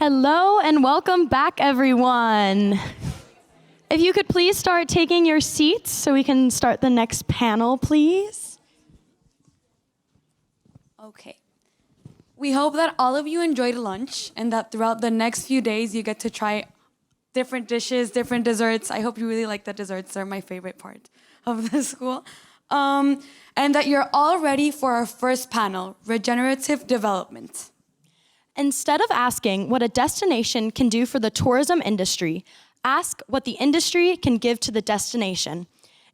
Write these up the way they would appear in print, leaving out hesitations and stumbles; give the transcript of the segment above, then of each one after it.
Hello and welcome back, everyone. If you could please start taking your seats so we can start the next panel, please. Okay. We hope that all of you enjoyed lunch and that throughout the next few days you get to try different dishes, different desserts. I hope you really like the desserts. They're my favorite part of the school. And that you're all ready for our first panel, Regenerative Development. Instead of asking what a destination can do for the tourism industry, ask what the industry can give to the destination.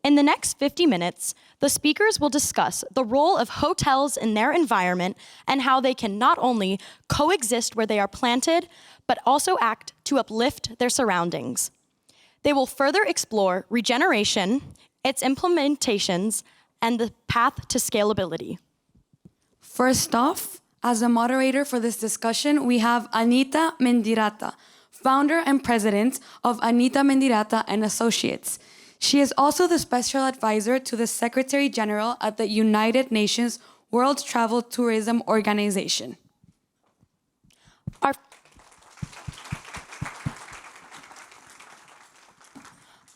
In the next 50 minutes, the speakers will discuss the role of hotels in their environment and how they can not only coexist where they are planted, but also act to uplift their surroundings. They will further explore regeneration, its implementations, and the path to scalability. First off, as a moderator for this discussion, we have Anita Mendiratta, founder and president of Anita Mendiratta and Associates. She is also the special advisor to the Secretary General at the United Nations World Travel Tourism Organization.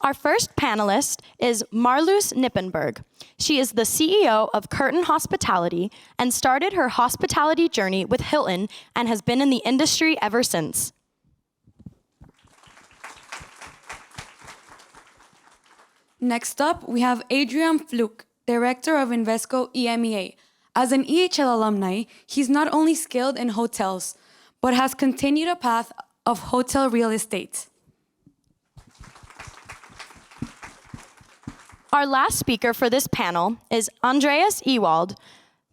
Our first panelist is Marloes Knippenberg. She is the CEO of Curtin Hospitality and started her hospitality journey with Hilton and has been in the industry ever since. Next up, we have Adrian Flück, Director of Invesco EMEA. As an EHL alumni, he's not only skilled in hotels, but has continued a path of hotel real estate. Our last speaker for this panel is Andreas Ewald,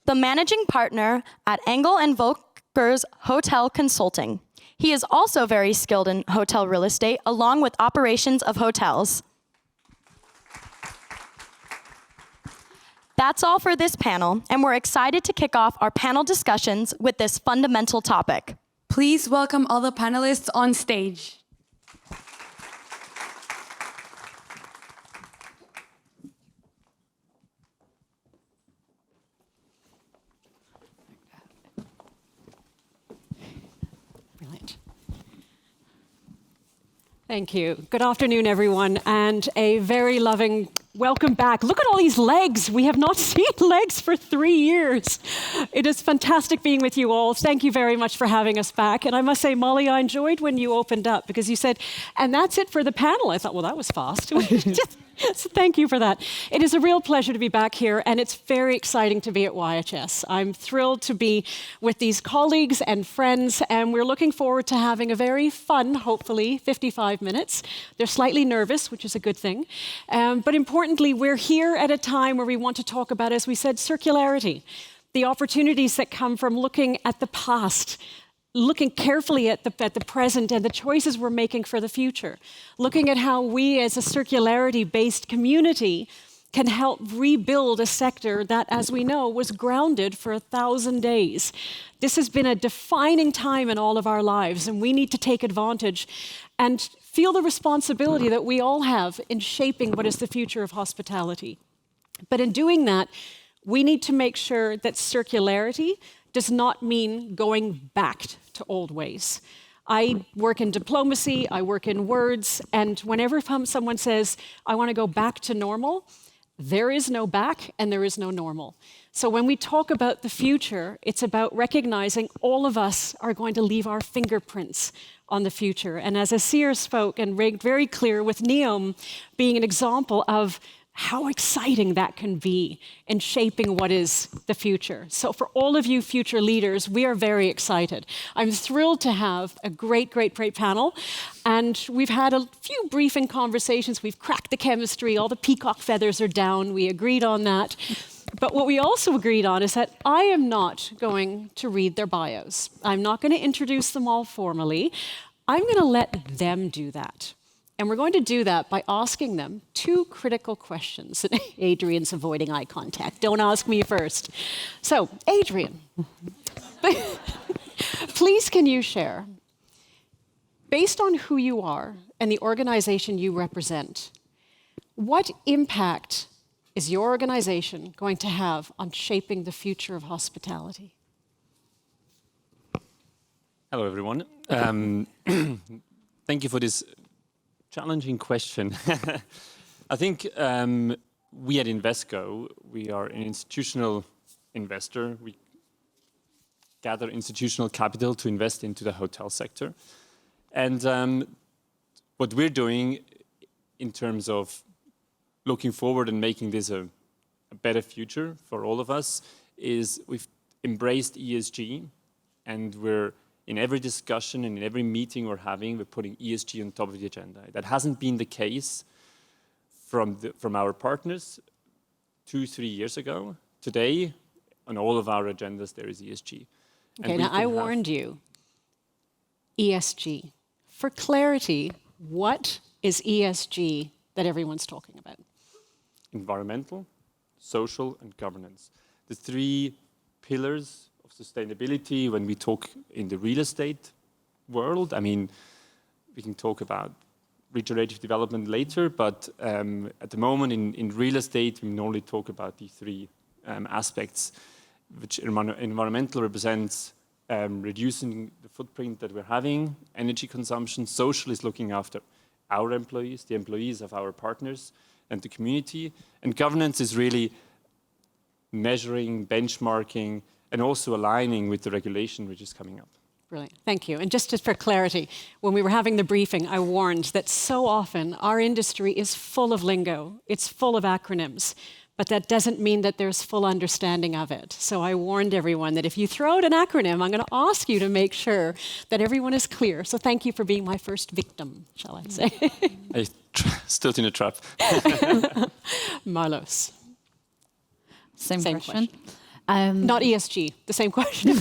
the managing partner at Engel & Volkers Hotel Consulting. He is also very skilled in hotel real estate, along with operations of hotels. That's all for this panel, and we're excited to kick off our panel discussions with this fundamental topic. Please welcome all the panelists on stage. Thank you. Good afternoon, everyone, and a very loving welcome back. Look at all these legs. We have not seen legs for 3 years. It is fantastic being with you all. Thank you very much for having us back. And I must say, Molly, I enjoyed when you opened up because you said, and that's it for the panel. I thought, well, that was fast. So thank you for that. It is a real pleasure to be back here, and it's very exciting to be at YHS. I'm thrilled to be with these colleagues and friends, and we're looking forward to having a very fun, hopefully, 55 minutes. They're slightly nervous, which is a good thing. But importantly, we're here at a time where we want to talk about, as we said, circularity, the opportunities that come from looking at the past, looking carefully at the present and the choices we're making for the future, looking at how we as a circularity-based community can help rebuild a sector that, as we know, was grounded for 1,000 days. This has been a defining time in all of our lives, and we need to take advantage and feel the responsibility that we all have in shaping what is the future of hospitality. But in doing that, we need to make sure that circularity does not mean going back to old ways. I work in diplomacy, I work in words, and whenever someone says, I want to go back to normal, there is no back and there is no normal. So when we talk about the future, it's about recognizing all of us are going to leave our fingerprints on the future. And as Asir spoke and made very clear with NEOM being an example of how exciting that can be in shaping what is the future. So for all of you future leaders, we are very excited. I'm thrilled to have a great panel. And we've had a few briefing conversations. We've cracked the chemistry. All the peacock feathers are down. We agreed on that. But what we also agreed on is that I am not going to read their bios. I'm not going to introduce them all formally. I'm going to let them do that. And we're going to do that by asking them 2 critical questions. Adrian's avoiding eye contact. Don't ask me first. So, Adrian, please can you share, based on who you are and the organization you represent, what impact is your organization going to have on shaping the future of hospitality? Hello, everyone. Thank you for this challenging question. I think we at Invesco, we are an institutional investor. We gather institutional capital to invest into the hotel sector. And what we're doing in terms of looking forward and making this a better future for all of us is we've embraced ESG, and we're in every discussion and in every meeting we're having, we're putting ESG on top of the agenda. That hasn't been the case from our partners 2-3 years ago. Today, on all of our agendas, there is ESG. Okay, now I warned you. ESG. For clarity, what is ESG that everyone's talking about? Environmental, social, and governance. The three pillars of sustainability when we talk in the real estate world. I mean, we can talk about regenerative development later, but at the moment in real estate, we normally talk about the three aspects, which environmental represents reducing the footprint that we're having, energy consumption. Social is looking after our employees, the employees of our partners, and the community. And governance is really measuring, benchmarking, and also aligning with the regulation which is coming up. Brilliant, thank you. And just for clarity, when we were having the briefing, I warned that so often our industry is full of lingo, it's full of acronyms, but that doesn't mean that there's full understanding of it. So I warned everyone that if you throw out an acronym, I'm going to ask you to make sure that everyone is clear. So thank you for being my first victim, shall I say. I stood in a trap. Marloes. Same question. Not ESG, the same question.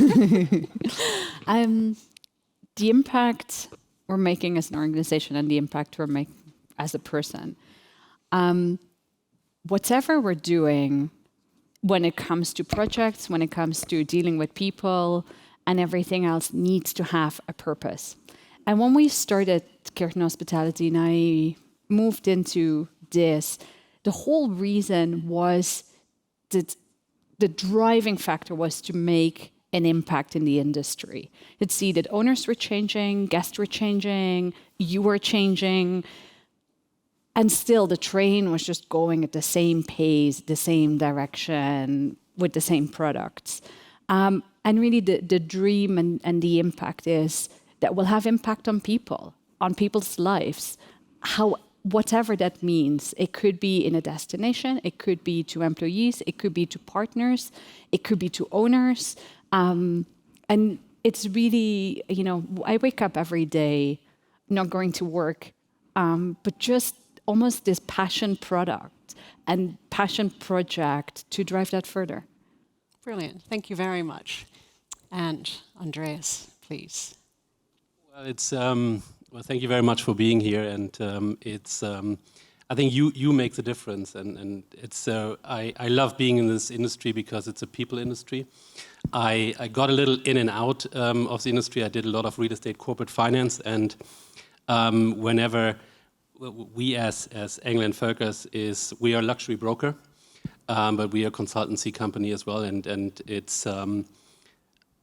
The impact we're making as an organization and the impact we're making as a person. Whatever we're doing when it comes to projects, when it comes to dealing with people and everything else needs to have a purpose. And when we started Kirchen Hospitality and I moved into this, the whole reason was that the driving factor was to make an impact in the industry. You'd see that owners were changing, guests were changing, you were changing, and still the train was just going at the same pace, the same direction, with the same products. And really the dream and the impact is that we'll have impact on people, on people's lives, whatever that means. It could be in a destination, it could be to employees, it could be to partners, it could be to owners. And it's really, I wake up every day not going to work, but just almost this passion product and passion project to drive that further. Brilliant, thank you very much. And Andreas, please. Well, it's well, thank you very much for being here, and it's I think you make the difference, and it's I love being in this industry because it's a people industry. I got a little in and out of the industry. I did a lot of real estate corporate finance, and whenever we as England Focus we are a luxury broker, but we are a consultancy company as well, and it's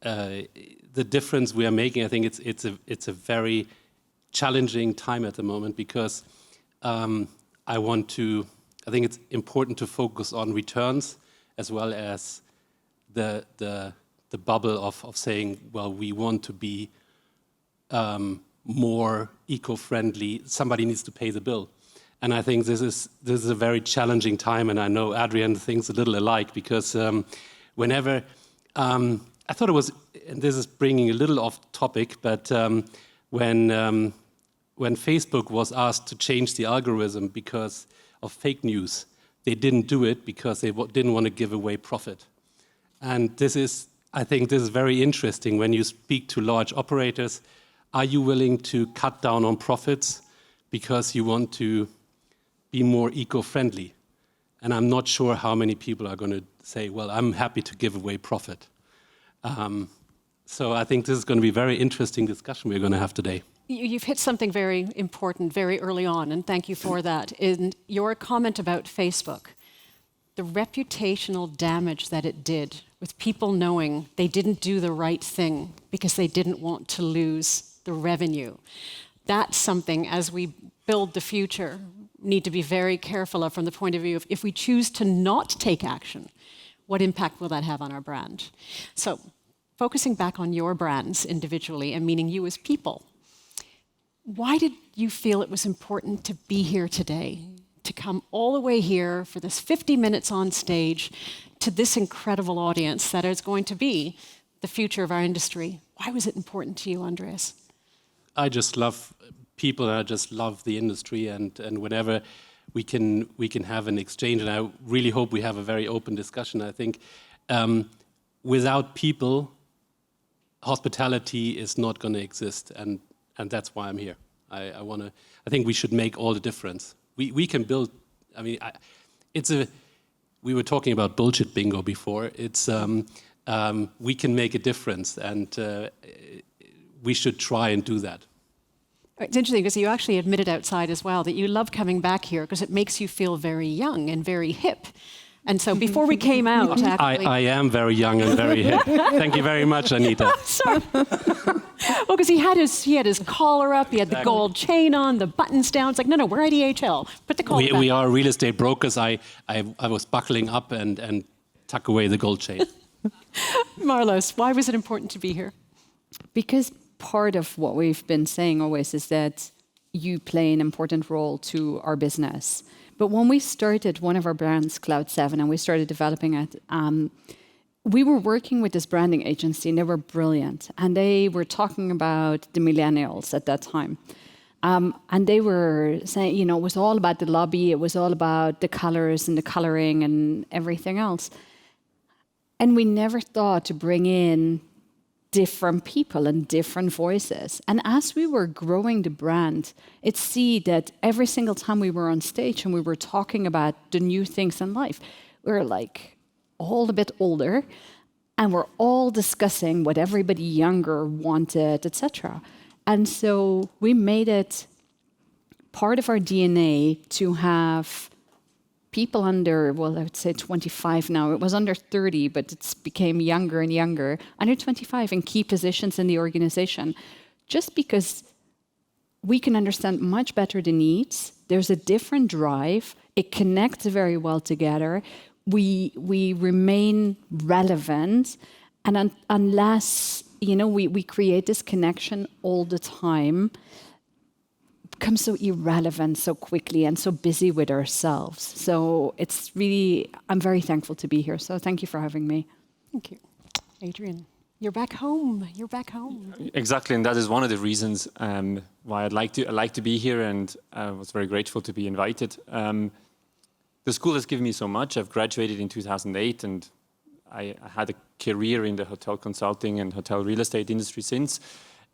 the difference we are making. I think it's a very challenging time at the moment because I think it's important to focus on returns as well as the bubble of saying, well, we want to be more eco-friendly. Somebody needs to pay the bill. And I think this is a very challenging time, and I know Adrian thinks a little alike because whenever I thought it was, and this is bringing a little off topic, but when Facebook was asked to change the algorithm because of fake news, they didn't do it because they didn't want to give away profit. And I think this is very interesting when you speak to large operators. Are you willing to cut down on profits because you want to be more eco-friendly? And I'm not sure how many people are going to say, well, I'm happy to give away profit. So I think this is going to be a very interesting discussion we're going to have today. You've hit something very important very early on, and thank you for that. In your comment about Facebook, the reputational damage that it did with people knowing they didn't do the right thing because they didn't want to lose the revenue. That's something, as we build the future, need to be very careful of from the point of view of if we choose to not take action, what impact will that have on our brand? So focusing back on your brands individually and meaning you as people, why did you feel it was important to be here today, to come all the way here for this 50 minutes on stage to this incredible audience that is going to be the future of our industry? Why was it important to you, Andreas? I just love people, and I just love the industry, and whenever we can have an exchange, and I really hope we have a very open discussion. I think without people, hospitality is not going to exist, and that's why I'm here. I think we should make all the difference. We can build. I mean, we were talking about bullshit bingo before. It's we can make a difference, and we should try and do that. It's interesting because you actually admitted outside as well that you love coming back here because it makes you feel very young and very hip. And so before we came out, actually... I am very young and very hip. Thank you very much, Anita. Sorry. Well, because he had his collar up, he had the gold chain on, the buttons down. It's like, no, we're at EHL. Put the collar back. We are real estate brokers. I was buckling up and tuck away the gold chain. Marloes, why was it important to be here? Because part of what we've been saying always is that you play an important role to our business. But when we started one of our brands, Cloud7, and we started developing it, we were working with this branding agency, and they were brilliant. And they were talking about the millennials at that time. And they were saying, it was all about the lobby, it was all about the colors and the coloring and everything else. And we never thought to bring in different people and different voices. And as we were growing the brand, it's see that every single time we were on stage and we were talking about the new things in life, we were like all a bit older, and we're all discussing what everybody younger wanted, etc. And so we made it part of our DNA to have people under, well, I would say 25 now. It was under 30, but it's became younger and younger. Under 25 in key positions in the organization. Just because we can understand much better the needs. There's a different drive. It connects very well together. We remain relevant. And unless, we create this connection all the time, become so irrelevant so quickly and so busy with ourselves. So it's really, I'm very thankful to be here. So thank you for having me. Thank you. Adrian, you're back home. You're back home. Exactly, and that is one of the reasons why I like to be here, and I was very grateful to be invited. The school has given me so much. I've graduated in 2008, and I had a career in the hotel consulting and hotel real estate industry since.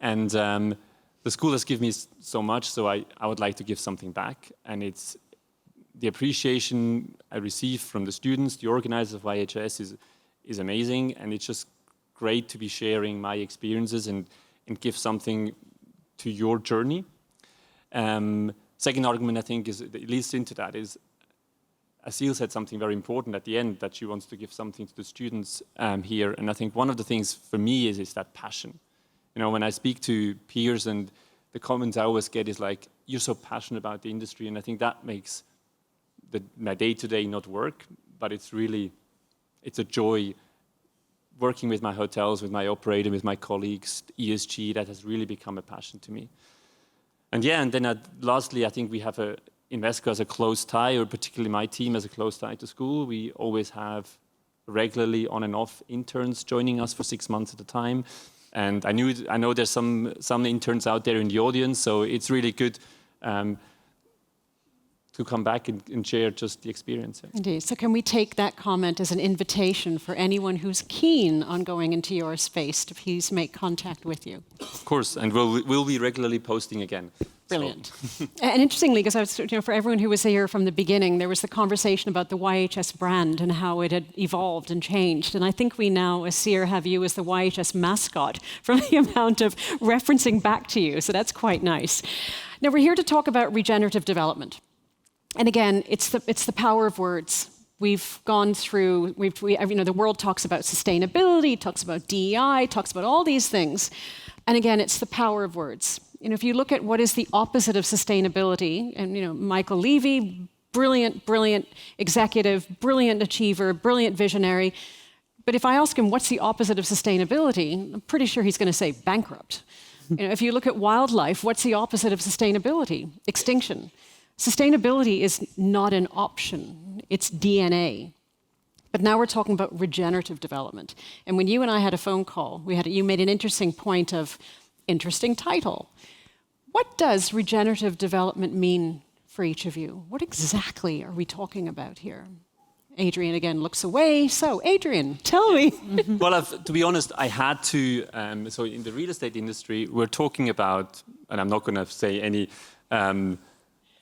And the school has given me so much, so I would like to give something back. And it's the appreciation I receive from the students, the organizers of YHS is amazing. And it's just great to be sharing my experiences and give something to your journey. Second argument, I think, that leads into that is, Asil said something very important at the end, that she wants to give something to the students here. And I think one of the things for me is that passion. When I speak to peers, and the comments I always get is like, you're so passionate about the industry. And I think that makes my day-to-day not work, but it's a joy working with my hotels, with my operator, with my colleagues, ESG, that has really become a passion to me. And then lastly, I think we have Invesco as a close tie, or particularly my team as a close tie to school. We always have regularly on and off interns joining us for 6 months at a time. And I know there's some interns out there in the audience, so it's really good to come back and share just the experience. Indeed. So can we take that comment as an invitation for anyone who's keen on going into your space to please make contact with you? Of course, and we'll be regularly posting again. Brilliant. And interestingly, because I was, for everyone who was here from the beginning, there was the conversation about the YHS brand and how it had evolved and changed. And I think we now, Asir, have you as the YHS mascot from the amount of referencing back to you. So that's quite nice. Now we're here to talk about regenerative development. And again, it's the power of words. We've gone through, the world talks about sustainability, talks about DEI, talks about all these things. And again, it's the power of words. If you look at what is the opposite of sustainability, and Michael Levy, brilliant executive, brilliant achiever, brilliant visionary. But if I ask him what's the opposite of sustainability, I'm pretty sure he's going to say bankrupt. If you look at wildlife, what's the opposite of sustainability? Extinction. Sustainability is not an option, it's DNA. But now we're talking about regenerative development. And when you and I had a phone call, you made an interesting point of interesting title. What does regenerative development mean for each of you? What exactly are we talking about here? Adrian again looks away. So, Adrian, tell me. Well, to be honest, I had to. So, in the real estate industry, we're talking about, and I'm not going to say any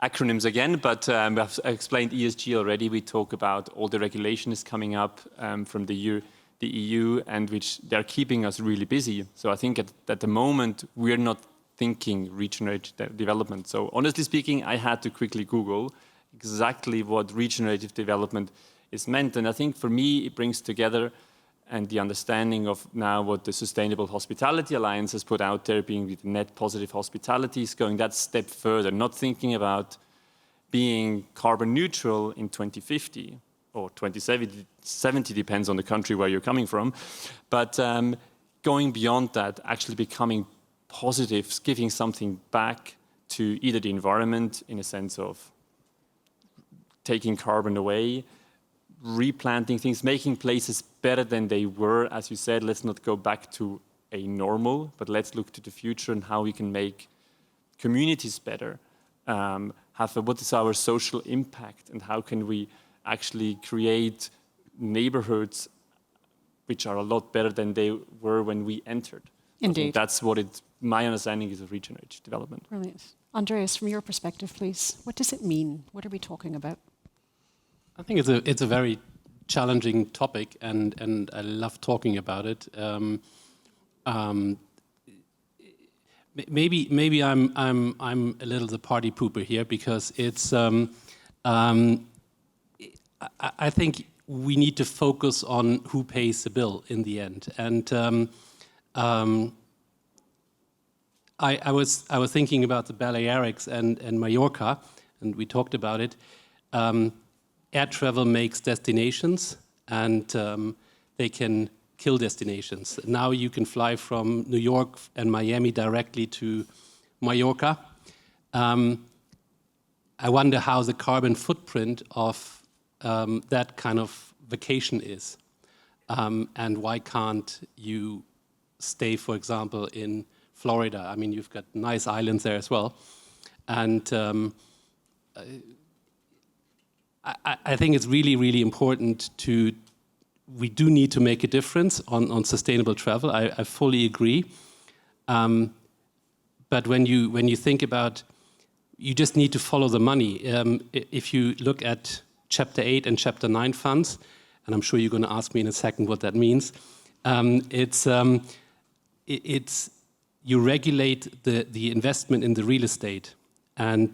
acronyms again, but I've explained ESG already. We talk about all the regulations coming up from the EU, and which they're keeping us really busy. So, I think at the moment we're not thinking regenerative development. So, honestly speaking, I had to quickly Google exactly what regenerative development is meant. And I think for me, it brings together and the understanding of now what the Sustainable Hospitality Alliance has put out there, being with net positive hospitality, is going that step further, not thinking about being carbon neutral in 2050 or 2070, depends on the country where you're coming from, but going beyond that, actually becoming positive, giving something back to either the environment in a sense of taking carbon away, replanting things, making places better than they were. As you said, let's not go back to a normal, but let's look to the future and how we can make communities better. What is our social impact, and how can we actually create neighborhoods which are a lot better than they were when we entered. Indeed. That's what my understanding is of regenerative development. Brilliant. Andreas, from your perspective, please, what does it mean? What are we talking about? I think it's a very challenging topic, and I love talking about it. Maybe I'm a little the party pooper here, because it's I think we need to focus on who pays the bill in the end. And I was thinking about the Balearics and Mallorca, and we talked about it. Air travel makes destinations, and they can kill destinations. Now you can fly from New York and Miami directly to Mallorca. I wonder how the carbon footprint of that kind of vacation is. And why can't you stay, for example, in Florida? I mean, you've got nice islands there as well. And I think it's really, really important we do need to make a difference on sustainable travel. I fully agree. But when you think about, you just need to follow the money. If you look at Chapter 8 and Chapter 9 funds, and I'm sure you're going to ask me in a second what that means, it's you regulate the investment in the real estate. And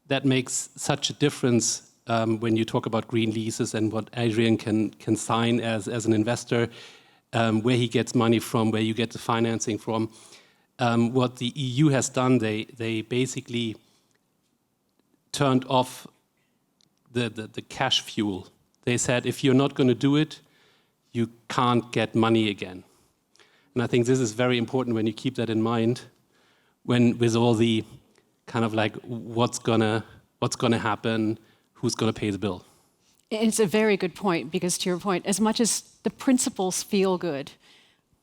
that makes such a difference when you talk about green leases and what Adrian can sign as an investor, where he gets money from, where you get the financing from. What the EU has done, they basically turned off the cash fuel. They said, if you're not going to do it, you can't get money again. And I think this is very important when you keep that in mind, with all the kind of like what's gonna happen, who's gonna pay the bill. It's a very good point, because to your point, as much as the principles feel good,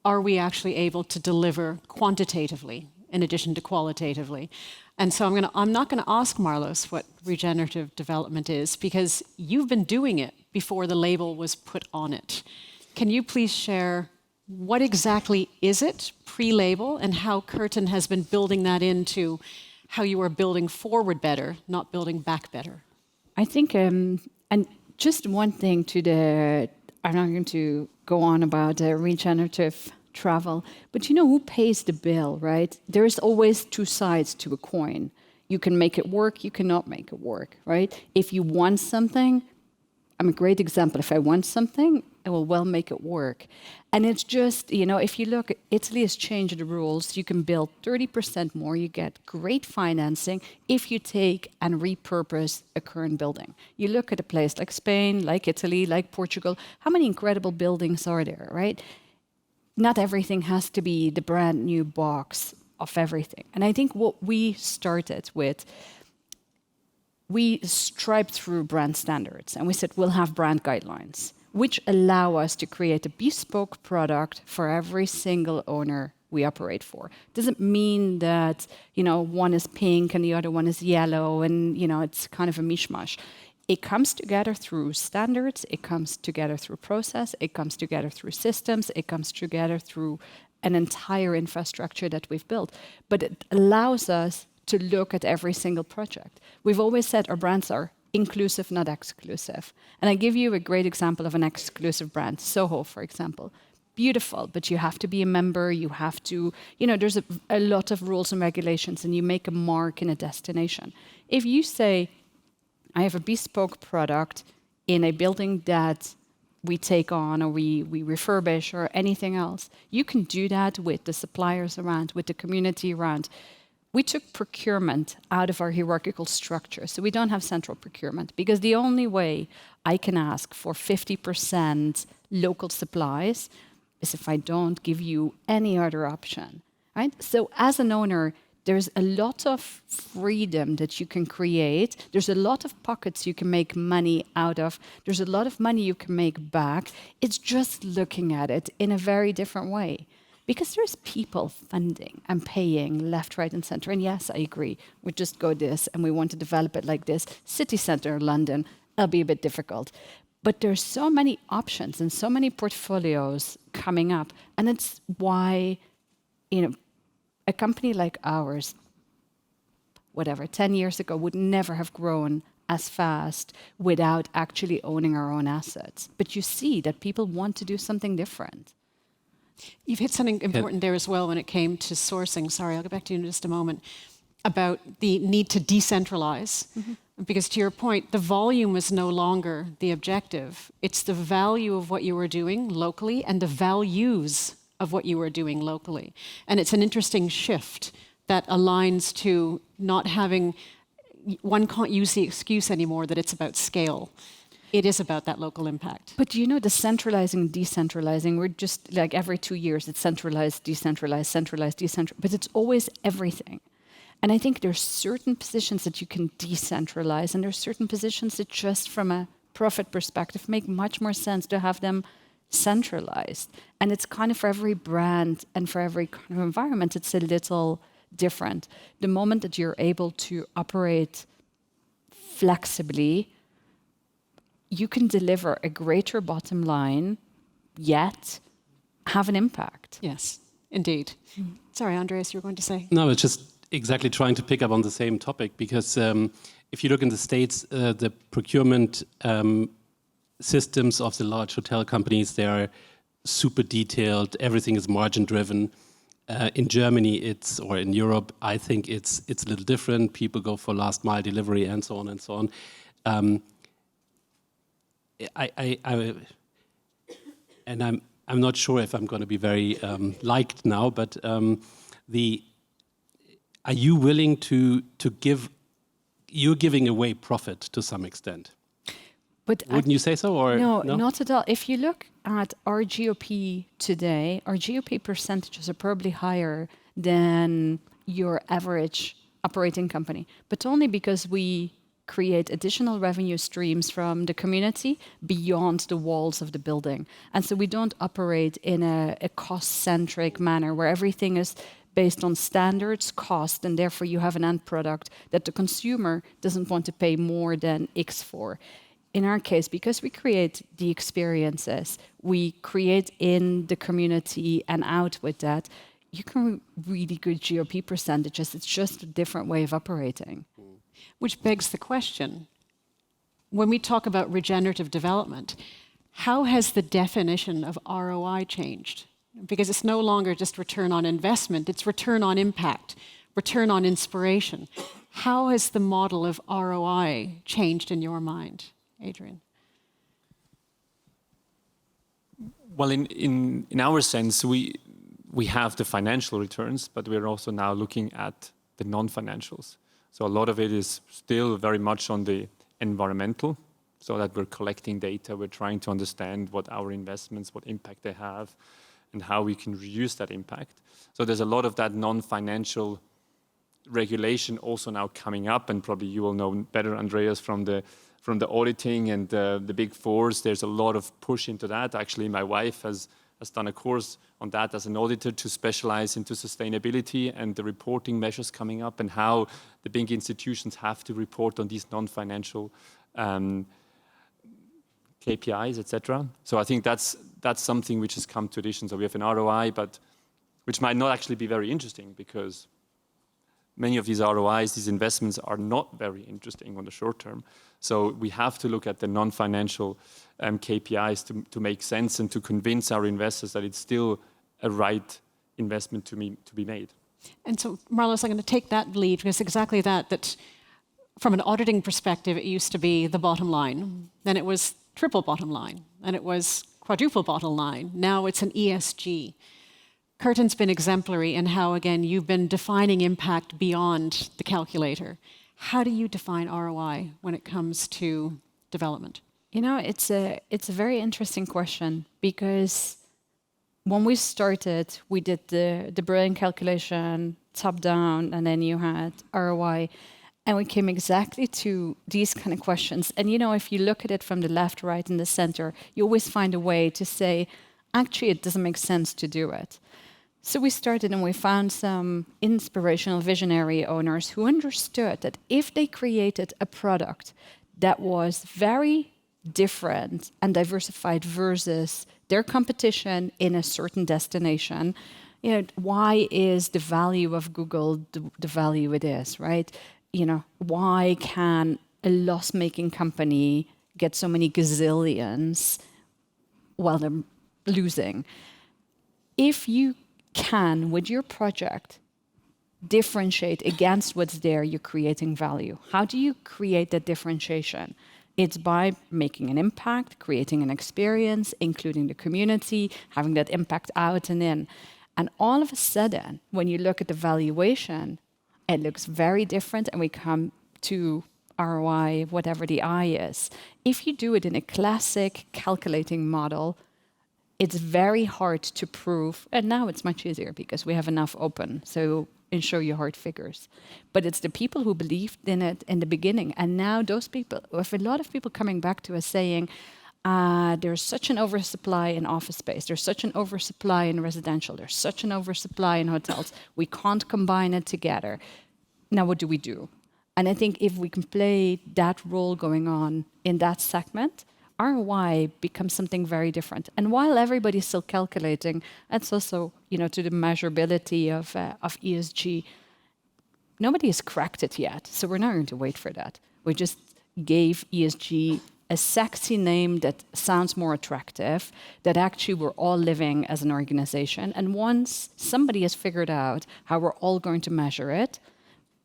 are we actually able to deliver quantitatively in addition to qualitatively? And so I'm not going to ask Marloes what regenerative development is, because you've been doing it before the label was put on it. Can you please share what exactly is it pre-label, and how Curtin has been building that into how you are building forward better, not building back better? I think, and just one thing I'm not going to go on about regenerative travel, but you know who pays the bill, right? There is always two sides to a coin. You can make it work, you cannot make it work, right? If you want something, I'm a great example. If I want something, I will well make it work. And it's just, if you look, Italy has changed the rules. You can build 30% more. You get great financing if you take and repurpose a current building. You look at a place like Spain, like Italy, like Portugal. How many incredible buildings are there, right? Not everything has to be the brand new box of everything. And I think what we started with, we striped through brand standards and we said we'll have brand guidelines, which allow us to create a bespoke product for every single owner we operate for. Doesn't mean that, one is pink and the other one is yellow and, it's kind of a mishmash. It comes together through standards, it comes together through process, it comes together through systems, it comes together through an entire infrastructure that we've built. But it allows us to look at every single project. We've always said our brands are inclusive, not exclusive. And I give you a great example of an exclusive brand, Soho, for example. Beautiful, but you have to be a member, you have to, there's a lot of rules and regulations, and you make a mark in a destination. If you say, I have a bespoke product in a building that we take on or we refurbish or anything else, you can do that with the suppliers around, with the community around. We took procurement out of our hierarchical structure, so we don't have central procurement, because the only way I can ask for 50% local supplies is if I don't give you any other option, right? So as an owner, there's a lot of freedom that you can create. There's a lot of pockets you can make money out of. There's a lot of money you can make back. It's just looking at it in a very different way. Because there's people funding and paying left, right, and center. And yes, I agree. We just go this and we want to develop it like this. City centre, London, it'll be a bit difficult. But there's so many options and so many portfolios coming up. And it's why, a company like ours, 10 years ago, would never have grown as fast without actually owning our own assets. But you see that people want to do something different. You've hit something important there as well when it came to sourcing. Sorry, I'll get back to you in just a moment. About the need to decentralize. Mm-hmm. Because to your point, the volume is no longer the objective. It's the value of what you were doing locally and the values of what you were doing locally. And it's an interesting shift that aligns to not having, one can't use the excuse anymore that it's about scale. It is about that local impact. But the centralizing, decentralizing, we're just like every 2 years, it's centralized, decentralized, centralized, decentralized, but it's always everything. And I think there's certain positions that you can decentralize, and there's certain positions that just from a profit perspective make much more sense to have them centralized. And it's kind of for every brand and for every kind of environment, it's a little different. The moment that you're able to operate flexibly, you can deliver a greater bottom line, yet have an impact. Yes, indeed. Sorry, Andreas, you were going to say? No, it's just exactly trying to pick up on the same topic, because if you look in the States, the procurement systems of the large hotel companies, they are super detailed. Everything is margin driven. In Germany, or in Europe, I think it's a little different. People go for last mile delivery and so on and so on. I'm not sure if I'm going to be very liked now, but are you willing to give? You're giving away profit to some extent. But wouldn't you say so? Or no, not at all. If you look at our GOP today, our GOP percentages are probably higher than your average operating company, but only because we create additional revenue streams from the community beyond the walls of the building. And so we don't operate in a cost-centric manner where everything is based on standards, cost, and therefore you have an end product that the consumer doesn't want to pay more than X for. In our case, because we create the experiences, we create in the community and out with that, you can really good GOP percentages. It's just a different way of operating. Which begs the question, when we talk about regenerative development, how has the definition of ROI changed? Because it's no longer just return on investment, it's return on impact, return on inspiration. How has the model of ROI changed in your mind, Adrian? Well, in our sense, we have the financial returns, but we're also now looking at the non-financials. So a lot of it is still very much on the environmental, so that we're collecting data, we're trying to understand what our investments, what impact they have, and how we can reduce that impact. So there's a lot of that non-financial regulation also now coming up, and probably you will know better, Andreas, from the auditing and the big fours. There's a lot of push into that. Actually, my wife has done a course on that as an auditor to specialize into sustainability and the reporting measures coming up and how the big institutions have to report on these non-financial KPIs, etc. So I think that's something which has come to addition. So we have an ROI, but which might not actually be very interesting, because many of these ROIs, these investments, are not very interesting on the short term. So we have to look at the non-financial KPIs to make sense and to convince our investors that it's still a right investment to be made. And so, Marloes, I'm going to take that lead, because exactly that from an auditing perspective, it used to be the bottom line. Then it was triple bottom line. Then it was quadruple bottom line. Now it's an ESG. Curtin's been exemplary in how, again, you've been defining impact beyond the calculator. How do you define ROI when it comes to development? You know, it's a very interesting question, because when we started, we did the brilliant calculation top down, and then you had ROI, and we came exactly to these kind of questions. And you know, if you look at it from the left, right, and the center, you always find a way to say, actually, it doesn't make sense to do it. So we started and we found some inspirational visionary owners who understood that if they created a product that was very different and diversified versus their competition in a certain destination, you know, why is the value of Google the value it is, right? You know, why can a loss-making company get so many gazillions while they're losing? If you can, with your project, differentiate against what's there, you're creating value. How do you create that differentiation? It's by making an impact, creating an experience, including the community, having that impact out and in. And all of a sudden, when you look at the valuation, it looks very different, and we come to ROI, whatever the I is. If you do it in a classic calculating model, it's very hard to prove, and now it's much easier because we have enough open, so and show you hard figures. But it's the people who believed in it in the beginning, and now those people, we have a lot of people coming back to us saying, there's such an oversupply in office space, there's such an oversupply in residential, there's such an oversupply in hotels, we can't combine it together. Now what do we do? And I think if we can play that role going on in that segment, ROI becomes something very different. And while everybody's still calculating, it's also, you know, to the measurability of ESG, nobody has cracked it yet. So we're not going to wait for that. We just gave ESG a sexy name that sounds more attractive, that actually we're all living as an organization. And once somebody has figured out how we're all going to measure it,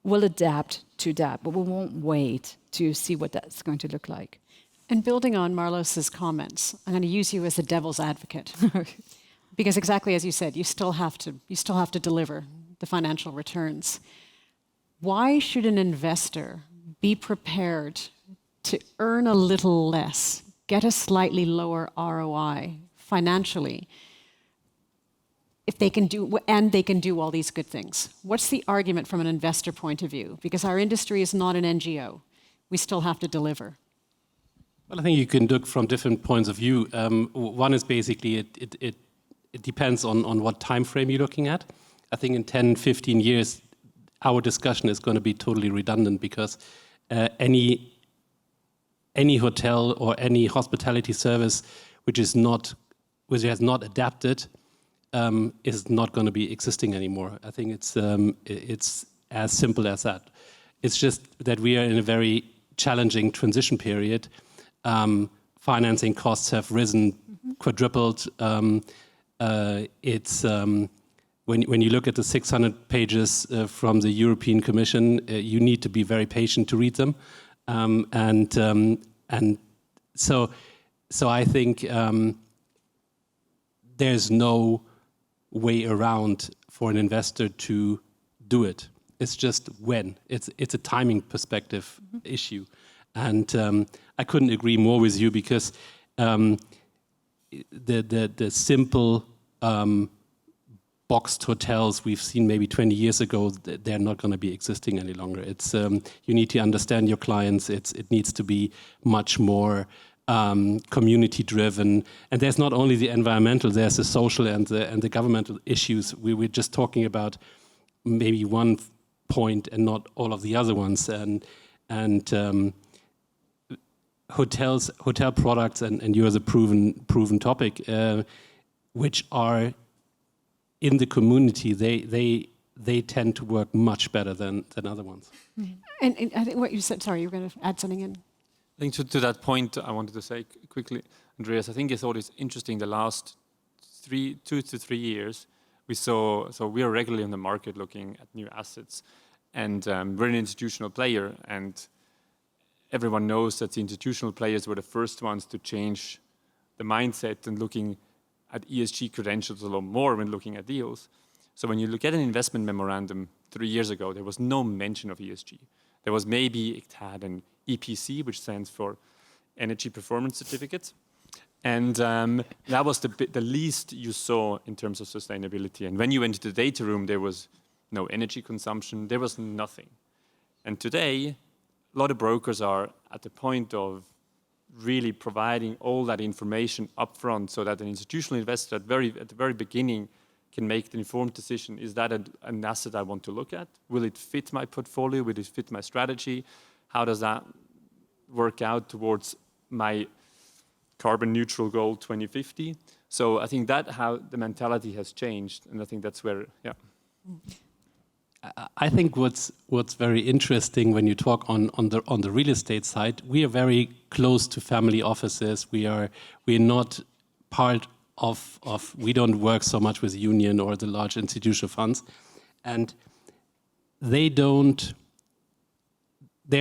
we'll adapt to that, but we won't wait to see what that's going to look like. And building on Marloes' comments, I'm going to use you as a devil's advocate. Because exactly as you said, you still have to deliver the financial returns. Why should an investor be prepared to earn a little less, get a slightly lower ROI financially, if they can do all these good things? What's the argument from an investor point of view? Because our industry is not an NGO. We still have to deliver. Well, I think you can look from different points of view. One is basically it depends on what time frame you're looking at. I think in 10, 15 years, our discussion is going to be totally redundant, because any hotel or any hospitality service which has not adapted is not going to be existing anymore. I think it's as simple as that. It's just that we are in a very challenging transition period. Financing costs have risen, quadrupled. When you look at the 600 pages from the European Commission, you need to be very patient to read them, and so I think there's no way around for an investor to do it. It's just when. It's a timing perspective issue. And I couldn't agree more with you, because the simple boxed hotels we've seen maybe 20 years ago, they're not going to be existing any longer. It's you need to understand your clients. It needs to be much more community driven, and there's not only the environmental, there's the social and the governmental issues. We were just talking about maybe one point and not all of the other ones, and hotel products, and you as a proven topic, which are in the community, they tend to work much better than other ones. And I think what you said, sorry, you were going to add something in. I think to that point, I wanted to say quickly, Andreas, I think it's always interesting the last 2 to 3 years, we are regularly on the market looking at new assets, and we're an institutional player, and everyone knows that the institutional players were the first ones to change the mindset and looking at ESG credentials a lot more when looking at deals. So when you look at an investment memorandum 3 years ago, there was no mention of ESG. There was maybe, it had an EPC, which stands for Energy Performance Certificate. And that was the least you saw in terms of sustainability. And when you went to the data room, there was no energy consumption, there was nothing. And today, a lot of brokers are at the point of really providing all that information upfront, so that an institutional investor at the very beginning can make the informed decision: is that an asset I want to look at? Will it fit my portfolio? Will it fit my strategy? How does that work out towards my carbon neutral goal 2050? So I think that how the mentality has changed, and I think that's where, yeah. I think what's very interesting when you talk on the real estate side, we are very close to family offices. We're not part of we don't work so much with union or the large institutional funds, and they're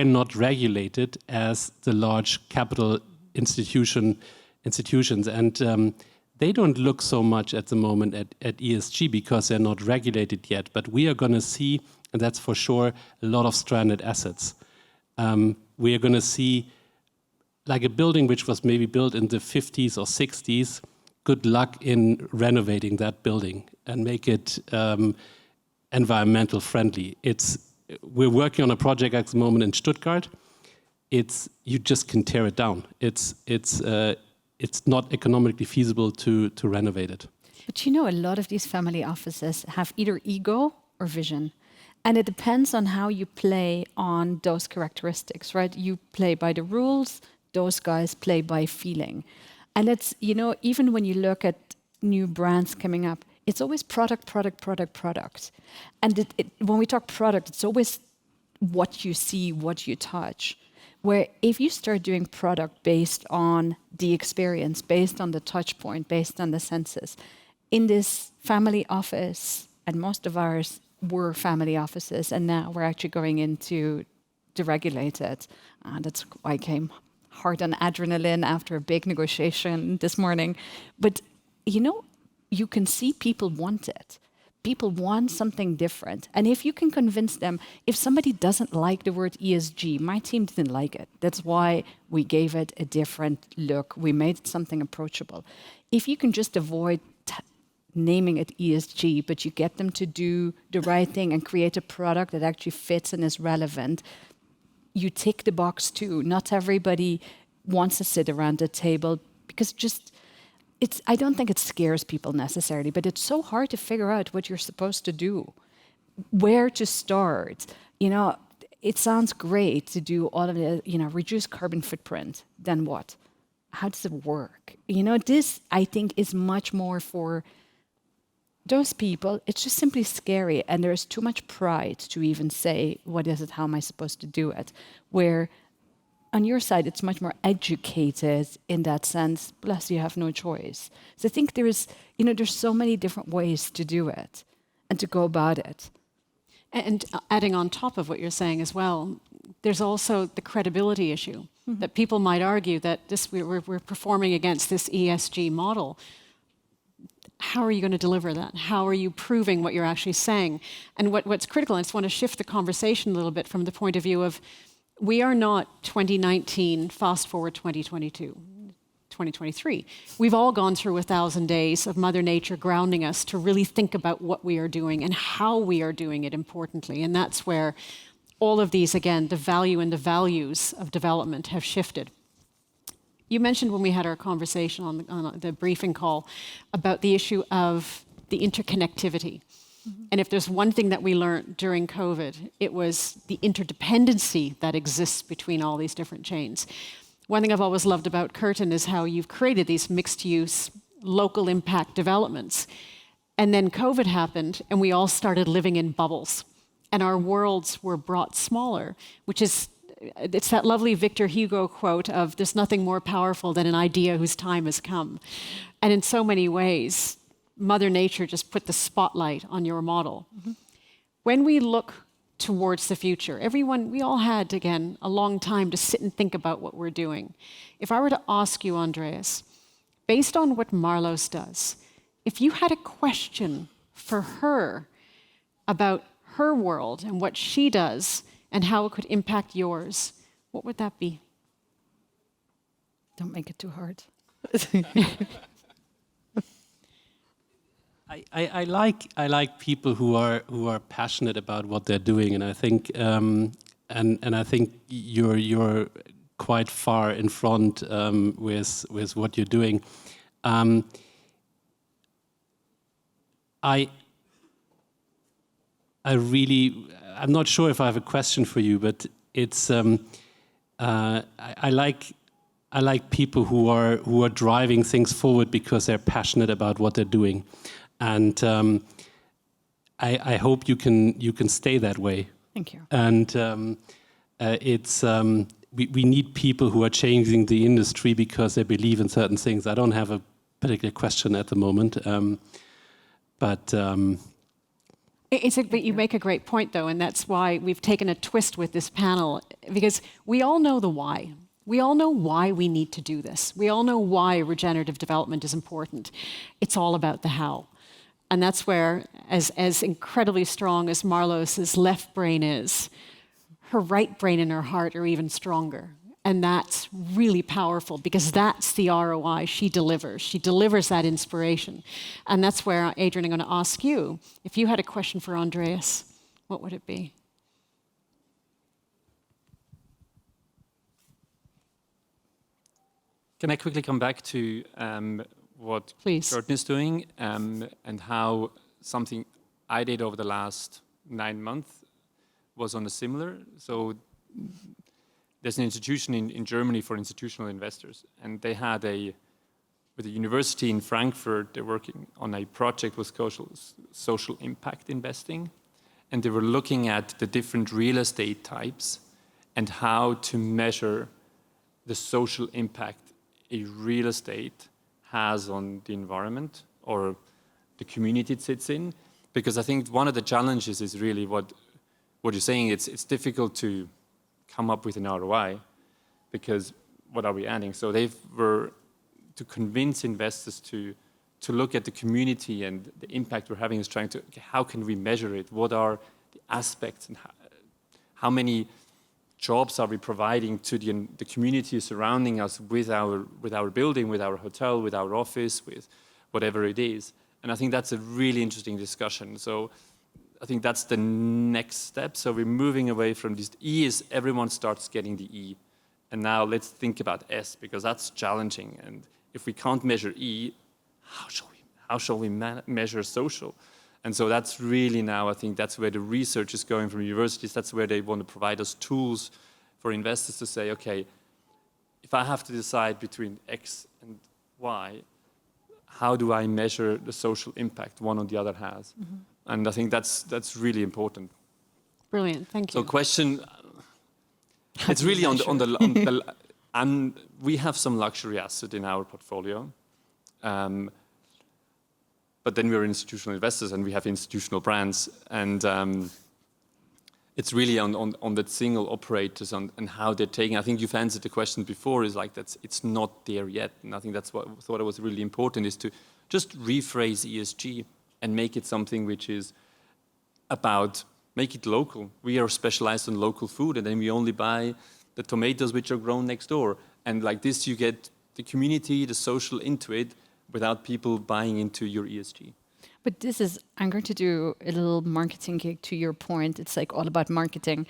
not regulated as the large capital institutions, and they don't look so much at the moment at ESG because they're not regulated yet. But we are going to see, and that's for sure, a lot of stranded assets. We are going to see, like a building which was maybe built in the 50s or 60s, good luck in renovating that building and make it environmental friendly. We're working on a project at the moment in Stuttgart. You just can tear it down. It's not economically feasible to renovate it. But a lot of these family offices have either ego or vision. And it depends on how you play on those characteristics, right? You play by the rules, those guys play by feeling. And it's, even when you look at new brands coming up, it's always product. And when we talk product, it's always what you see, what you touch. Where if you start doing product based on the experience, based on the touch point, based on the senses, in this family office, and most of ours were family offices, and now we're actually going into deregulated. That's why I came hard on adrenaline after a big negotiation this morning. But, you can see people want it. People want something different. And if you can convince them, if somebody doesn't like the word ESG, my team didn't like it. That's why we gave it a different look. We made it something approachable. If you can just avoid naming it ESG, but you get them to do the right thing and create a product that actually fits and is relevant, you tick the box too. Not everybody wants to sit around the table because I don't think it scares people necessarily, but it's so hard to figure out what you're supposed to do, where to start. It sounds great to do all of the, reduce carbon footprint. Then what? How does it work? This, I think, is much more for those people. It's just simply scary, and there's too much pride to even say, what is it? How am I supposed to do it? Where on your side, it's much more educated in that sense, plus you have no choice. So I think there's so many different ways to do it and to go about it. And adding on top of what you're saying as well, there's also the credibility issue, that people might argue that we're performing against this ESG model. how are you going to deliver that? How are you proving what you're actually saying? And what's critical, and I just want to shift the conversation a little bit from the point of view of, we are not 2019, fast forward 2022. 2023. We've all gone through 1,000 days of Mother Nature grounding us to really think about what we are doing and how we are doing it, importantly. And that's where all of these, again, the value and the values of development have shifted. You mentioned when we had our conversation on the briefing call about the issue of the interconnectivity. Mm-hmm. And if there's one thing that we learned during COVID, it was the interdependency that exists between all these different chains. One thing I've always loved about Curtin is how you've created these mixed-use, local impact developments. And then COVID happened, and we all started living in bubbles. And our worlds were brought smaller, which is, it's that lovely Victor Hugo quote of, there's nothing more powerful than an idea whose time has come. And in so many ways, Mother Nature just put the spotlight on your model. Mm-hmm. When we look towards the future, everyone, we all had, again, a long time to sit and think about what we're doing. If I were to ask you, Andreas, based on what Marloes does, if you had a question for her about her world and what she does and how it could impact yours, what would that be? Don't make it too hard. I like people who are passionate about what they're doing, and I think and I think you're quite far in front with what you're doing. I'm not sure if I have a question for you, but it's I like people who are driving things forward because they're passionate about what they're doing. And I hope you can stay that way. Thank you. And we need people who are changing the industry because they believe in certain things. I don't have a particular question at the moment, but you make a great point, though, and that's why we've taken a twist with this panel, because we all know the why. We all know why we need to do this. We all know why regenerative development is important. It's all about the how. And that's where, as incredibly strong as Marloes' left brain is, her right brain and her heart are even stronger. And that's really powerful because that's the ROI she delivers. She delivers that inspiration. And that's where, Adrian, I'm going to ask you, if you had a question for Andreas, what would it be? Can I quickly come back to what Curtin is doing and how something I did over the last 9 months was on a similar. So there's an institution in Germany for institutional investors, and they had with a university in Frankfurt, they're working on a project with social impact investing, and they were looking at the different real estate types and how to measure the social impact a real estate has on the environment or the community it sits in. Because I think one of the challenges is really what you're saying, it's difficult to come up with an ROI, because what are we adding? So they were to convince investors to look at the community and the impact we're having, is trying to, okay, how can we measure it? What are the aspects, and how many jobs are we providing to the community surrounding us with our building, with our hotel, with our office, with whatever it is? And I think that's a really interesting discussion. So I think that's the next step. So we're moving away from this E, is everyone starts getting the E. And now let's think about S, because that's challenging. And if we can't measure E, how shall we measure social? And so that's really now, I think that's where the research is going from universities. That's where they want to provide us tools for investors to say, okay, if I have to decide between X and Y, how do I measure the social impact one or the other has? Mm-hmm. And I think that's really important. Brilliant, thank you. So question, it's really on the and we have some luxury asset in our portfolio. But then we're institutional investors and we have institutional brands, and it's really on the single operators and how they're taking. I think you've answered the question before, is like it's not there yet, and I think that's what I thought it was really important, is to just rephrase ESG and make it something which is about, make it local. We are specialized on local food, and then we only buy the tomatoes which are grown next door. And like this, you get the community, the social into it, without people buying into your ESG. But this is, I'm going to do a little marketing gig to your point. It's like all about marketing.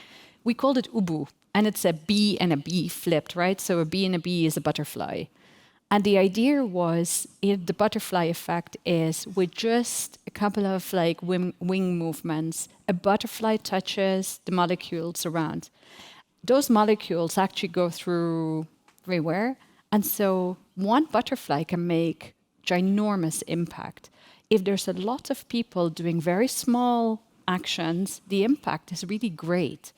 We called it Ubu, and it's a bee and a bee flipped, right? So a bee and a bee is a butterfly. And the idea was, the butterfly effect is with just a couple of like wing movements, a butterfly touches the molecules around. Those molecules actually go through everywhere. And so one butterfly can make ginormous impact. If there's a lot of people doing very small actions, the impact is really great.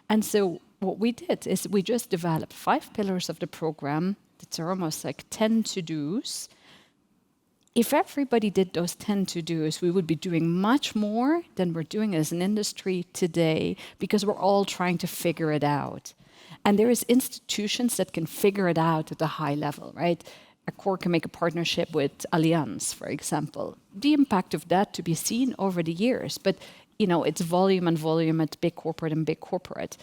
And so what we did is we just developed 5 pillars of the program. That are almost like 10 to-dos. If everybody did those 10 to-dos, we would be doing much more than we're doing as an industry today, because we're all trying to figure it out. And there is institutions that can figure it out at a high level, right? Accor can make a partnership with Allianz, for example. The impact of that to be seen over the years, but it's volume and volume at big corporate and big corporate.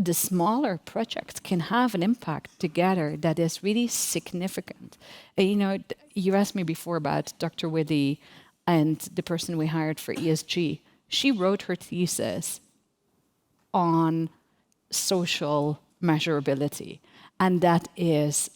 The smaller projects can have an impact together that is really significant. You asked me before about Dr. Widdy and the person we hired for ESG. She wrote her thesis on social measurability. And that is,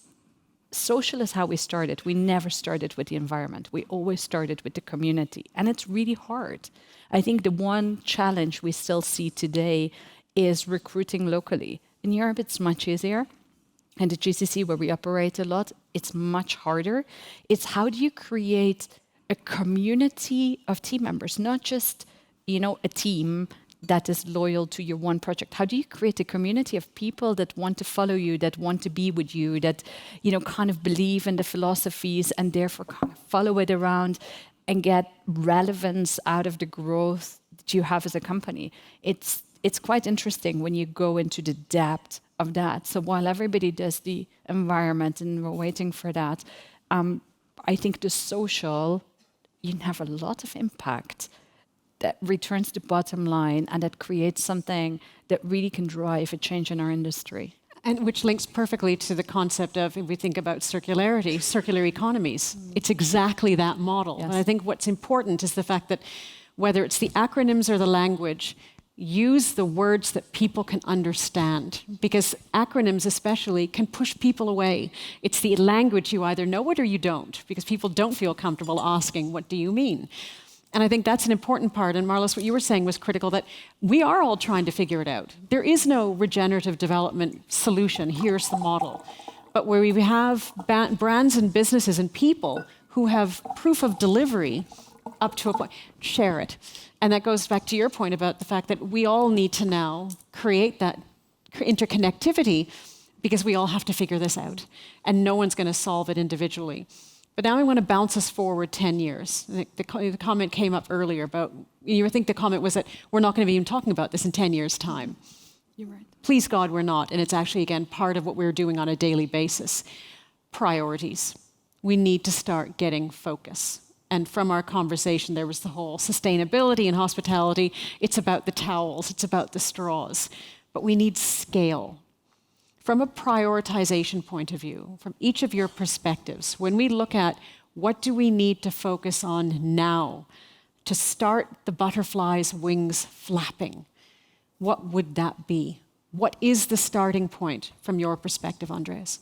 social is how we started. We never started with the environment. We always started with the community. And it's really hard. I think the one challenge we still see today is recruiting locally. In Europe, it's much easier. And the GCC, where we operate a lot, it's much harder. It's how do you create a community of team members, not just, a team that is loyal to your one project. How do you create a community of people that want to follow you, that want to be with you, that, kind of believe in the philosophies and therefore kind of follow it around and get relevance out of the growth that you have as a company? It's quite interesting when you go into the depth of that. So while everybody does the environment and we're waiting for that, I think the social, you can have a lot of impact that returns the bottom line and that creates something that really can drive a change in our industry. And which links perfectly to the concept of, if we think about circularity, circular economies. It's exactly that model. Yes. And I think what's important is the fact that whether it's the acronyms or the language, use the words that people can understand, because acronyms especially can push people away. It's the language, you either know it or you don't, because people don't feel comfortable asking, what do you mean? And I think that's an important part. And Marloes, what you were saying was critical, that we are all trying to figure it out. There is no regenerative development solution. Here's the model. But where we have brands and businesses and people who have proof of delivery up to a point, share it. And that goes back to your point about the fact that we all need to now create that interconnectivity, because we all have to figure this out. And no one's going to solve it individually. But now I want to bounce us forward 10 years. The comment came up earlier about, I think the comment was that we're not going to be even talking about this in 10 years' time. You're right. Please God, we're not. And it's actually, again, part of what we're doing on a daily basis. Priorities. We need to start getting focus. And from our conversation, there was the whole sustainability and hospitality. It's about the towels. It's about the straws. But we need scale. From a prioritization point of view, from each of your perspectives, when we look at what do we need to focus on now to start the butterfly's wings flapping, what would that be? What is the starting point from your perspective, Andreas?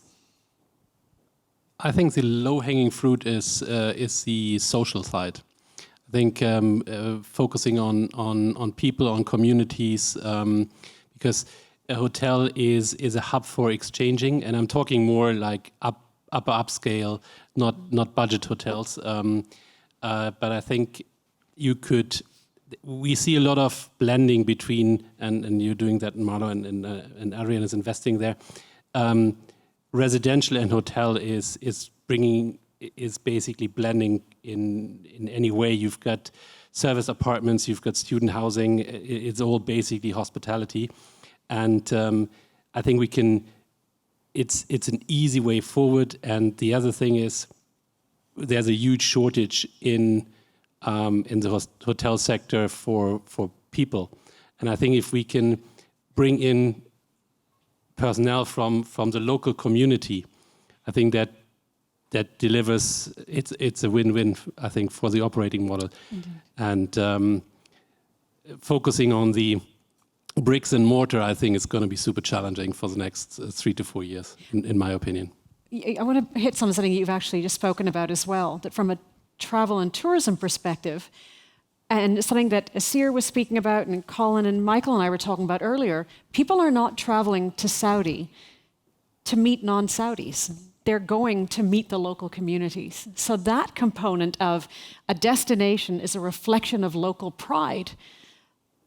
I think the low-hanging fruit is the social side. I think focusing on people, on communities, because a hotel is a hub for exchanging, and I'm talking more like upper upscale, not budget hotels. But I think we see a lot of blending between, and you're doing that, Marlo, and Adrian is investing there. Residential and hotel is basically blending in any way. You've got service apartments, you've got student housing. It's all basically hospitality, and I think it's an easy way forward. And the other thing is, there's a huge shortage in the hotel sector for people. And I think if we can bring in personnel from the local community, I think that delivers, it's a win-win, I think, for the operating model. And focusing on the bricks and mortar, I think it's going to be super challenging for the next 3 to 4 years, in my opinion. I want to hit something you've actually just spoken about as well, that from a travel and tourism perspective, and something that Asir was speaking about, and Colin and Michael and I were talking about earlier, people are not traveling to Saudi to meet non-Saudis. They're going to meet the local communities. So that component of a destination is a reflection of local pride,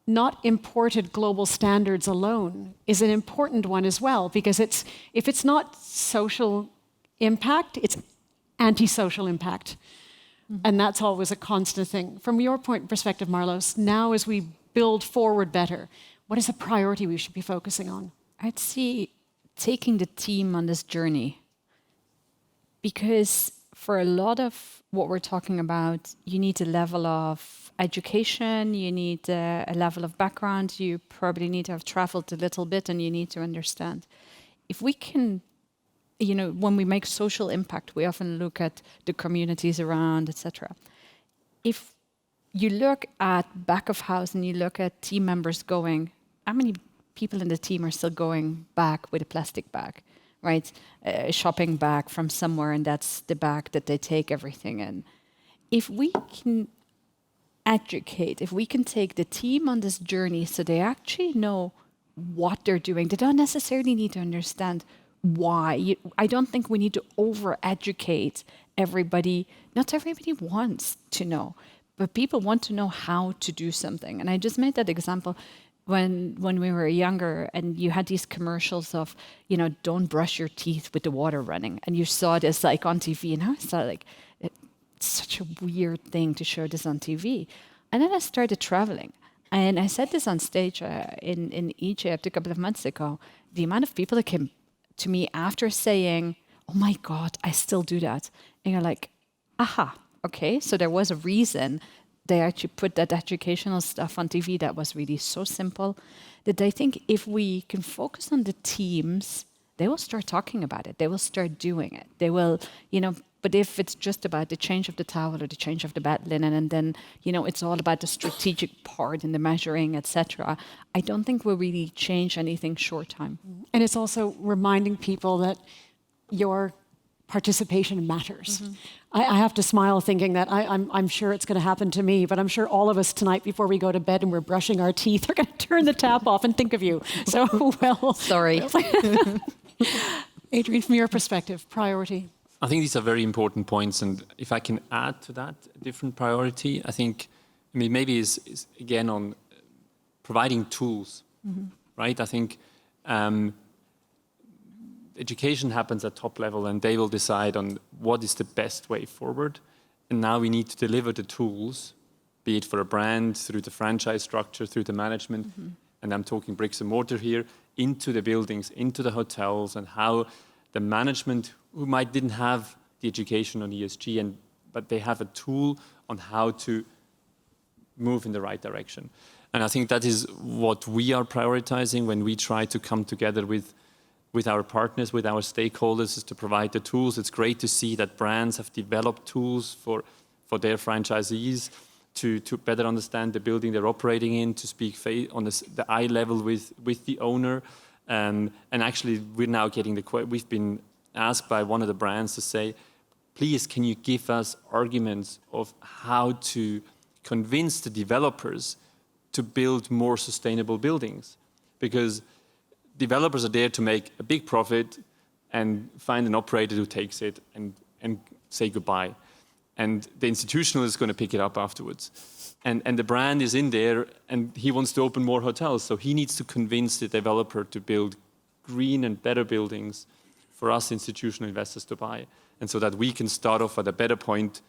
not imported global standards alone, is an important one as well, because if it's not social impact, it's anti-social impact. And that's always a constant thing. From your perspective, Marloes, now as we build forward better, what is the priority we should be focusing on? I'd see taking the team on this journey. Because for a lot of what we're talking about, you need a level of education, you need a level of background, you probably need to have traveled a little bit, and you need to understand. If we can, when we make social impact, we often look at the communities around, etc. If you look at back of house and you look at team members going, how many people in the team are still going back with a plastic bag, right? A shopping bag from somewhere, and that's the bag that they take everything in. If we can educate, if we can take the team on this journey so they actually know what they're doing, they don't necessarily need to understand why. I don't think we need to over-educate everybody. Not everybody wants to know, but people want to know how to do something. And I just made that example when we were younger, and you had these commercials of, don't brush your teeth with the water running. And you saw this like on TV, and I was like, it's such a weird thing to show this on TV. And then I started traveling. And I said this on stage in Egypt a couple of months ago. The amount of people that came to me after saying, oh my God, I still do that. And you're like, aha, okay. So there was a reason they actually put that educational stuff on TV that was really so simple that I think if we can focus on the teams, they will start talking about it. They will start doing it. They will, but if it's just about the change of the towel or the change of the bed linen, and then, it's all about the strategic part and the measuring, etc., I don't think we'll really change anything short time. And it's also reminding people that your participation matters. I have to smile thinking that I'm sure it's going to happen to me, but I'm sure all of us tonight before we go to bed and we're brushing our teeth are going to turn the tap off and think of you. So, well... Sorry. Adrian, from your perspective, priority? I think these are very important points, and if I can add to that a different priority, maybe is again on providing tools, right? I think education happens at top level, and they will decide on what is the best way forward. And now we need to deliver the tools, be it for a brand, through the franchise structure, through the management, and I'm talking bricks and mortar here, into the buildings, into the hotels, and how the management who didn't have the education on ESG, but they have a tool on how to move in the right direction. And I think that is what we are prioritizing when we try to come together with our partners, with our stakeholders, is to provide the tools. It's great to see that brands have developed tools for their franchisees to better understand the building they're operating in, to speak on the eye level with the owner. And actually, we're now getting we've been asked by one of the brands to say, please, can you give us arguments of how to convince the developers to build more sustainable buildings? Because developers are there to make a big profit and find an operator who takes it and say goodbye. And the institutional is going to pick it up afterwards. And the brand is in there, and he wants to open more hotels. So he needs to convince the developer to build green and better buildings for us institutional investors to buy. And so that we can start off at a better point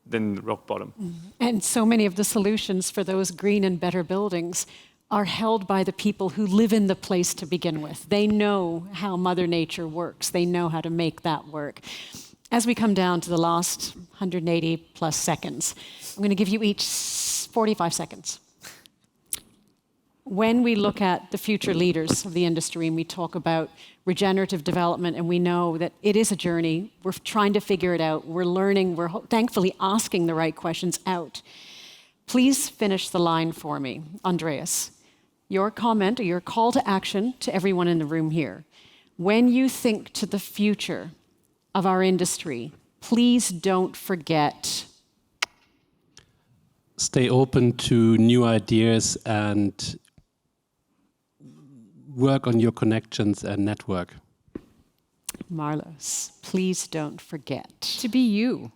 than rock bottom. And so many of the solutions for those green and better buildings are held by the people who live in the place to begin with. They know how Mother Nature works. They know how to make that work. As we come down to the last 180 plus seconds. I'm going to give you each 45 seconds. When we look at the future leaders of the industry and we talk about regenerative development, and we know that it is a journey, we're trying to figure it out, we're learning, we're thankfully asking the right questions out. Please finish the line for me, Andreas. Your comment or your call to action to everyone in the room here. When you think to the future of our industry, please don't forget. Stay open to new ideas and work on your connections and network. Marloes, please don't forget. To be you.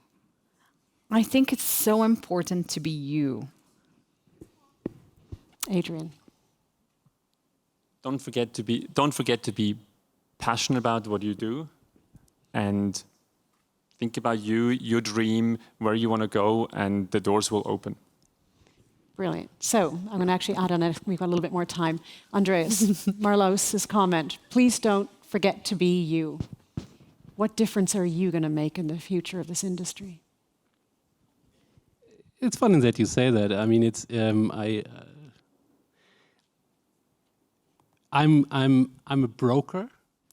I think it's so important to be you. Adrian. Don't forget to be passionate about what you do, and think about you, your dream, where you want to go, and the doors will open. Brilliant. So I'm going to actually add on it. We've got a little bit more time. Andreas, Marloes' comment. Please don't forget to be you. What difference are you going to make in the future of this industry? It's funny that you say that. I mean, it's I'm a broker,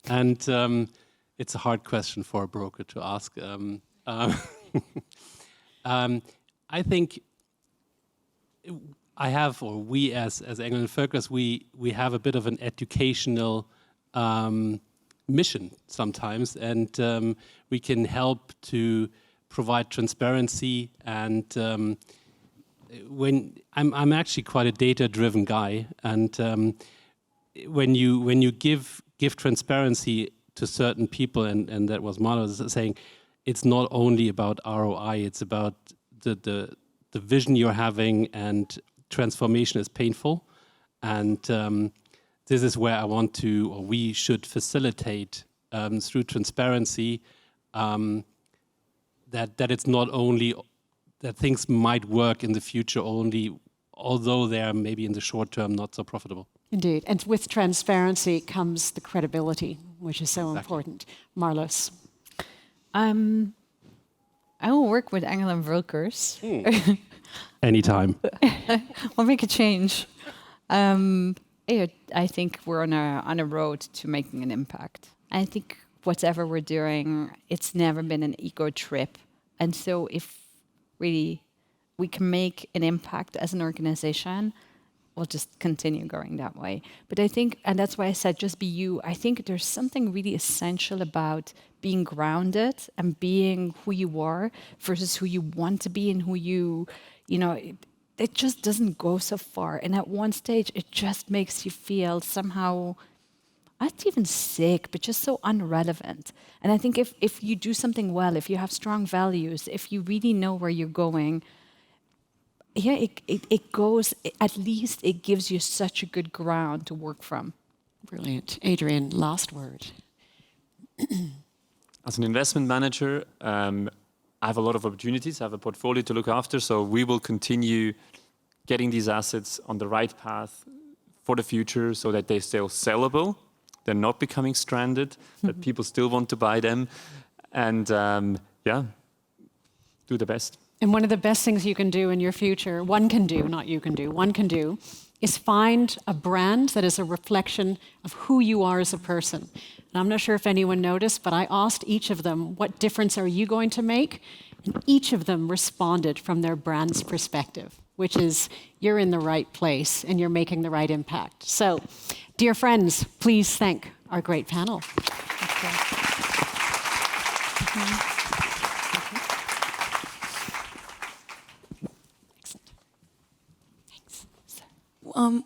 and it's a hard question for a broker to ask. I think I have, or we as Engel and Völkers, we have a bit of an educational mission sometimes, and we can help to provide transparency. And when I'm actually quite a data-driven guy, and when you give transparency to certain people, and that was Marloes saying, it's not only about ROI, it's about the vision you're having, and transformation is painful. And this is where I want to, or we should facilitate through transparency, that it's not only that things might work in the future only, although they are maybe in the short term not so profitable. Indeed. And with transparency comes the credibility, which is so important. Marloes. I will work with Engel and Völkers. Anytime. We'll make a change. I think we're on a road to making an impact. I think whatever we're doing, it's never been an ego trip. And so if really we can make an impact as an organization, we'll just continue going that way. But I think, and that's why I said just be you, I think there's something really essential about being grounded and being who you are versus who you want to be and who you know, it just doesn't go so far. And at one stage, it just makes you feel somehow, not even sick, but just so irrelevant. And I think if you do something well, if you have strong values, if you really know where you're going, yeah, it goes, at least it gives you such a good ground to work from. Brilliant. Adrian, last word. As an investment manager, I have a lot of opportunities. I have a portfolio to look after, so we will continue getting these assets on the right path for the future so that they're still sellable, they're not becoming stranded, that people still want to buy them, and do the best. And one of the best things you can do in your future, one can do, is find a brand that is a reflection of who you are as a person. And I'm not sure if anyone noticed, but I asked each of them, what difference are you going to make? And each of them responded from their brand's perspective, which is you're in the right place and you're making the right impact. So, dear friends, please thank our great panel.